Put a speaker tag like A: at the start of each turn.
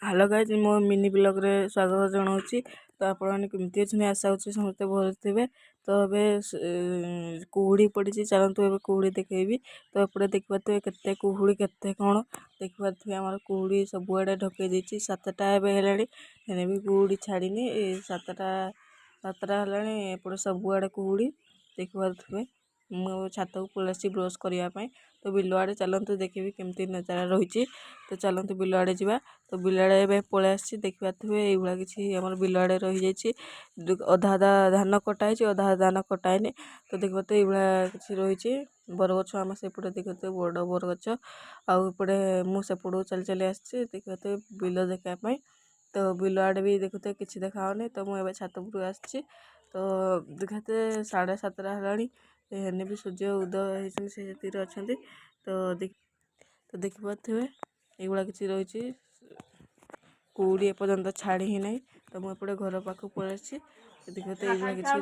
A: Hello guys मो mini blog रे स्वागत जनाऊँगी। तो आपने केमती अच्छे आशा होची समस्ते भल थे। तो ए कुहुड़ी पड़ी चलतु ए कुहुड़ी देखेबी। तो एपटे देखिए केते कुहुड़ी केते कौन देखिए आम कुहुड़ी सबुआड़े ढकई देती 7टा है भी कुहुड़ी छाड़नी 7टा है एपटे सबुआड़े कुहुड़ी देखिए मु छात को पलि ब्रश करने। तो बिल आड़े चलतु देखी केमती नजारा रही। तो चलतु बिल आड़े जा। तो बिल आड़े पलि आसी देखिए ये किसी आम बिल आड़े रही जाइए अधा अधा धान कटाई अधा अधा धान कटाईनी। तो देखिए तो ये किसी रही बरगछ आम सेपटे देखिए बड़ बरगछ आउपटे मुझेपट चली चली आसी देखिए तो बिल देखापी। तो बिल आड़े भी देखते किसी देखाओनी। तो मुझे छात उपरू आसी। तो देखते 7:30 है भी सूर्य उदय होती अच्छा। तो देखिए ये किसी रही कुहुड़ी एपर्यंत छाड़ी ही नहीं। तो मुझे घर पाक पलि देखिए तो ये किसी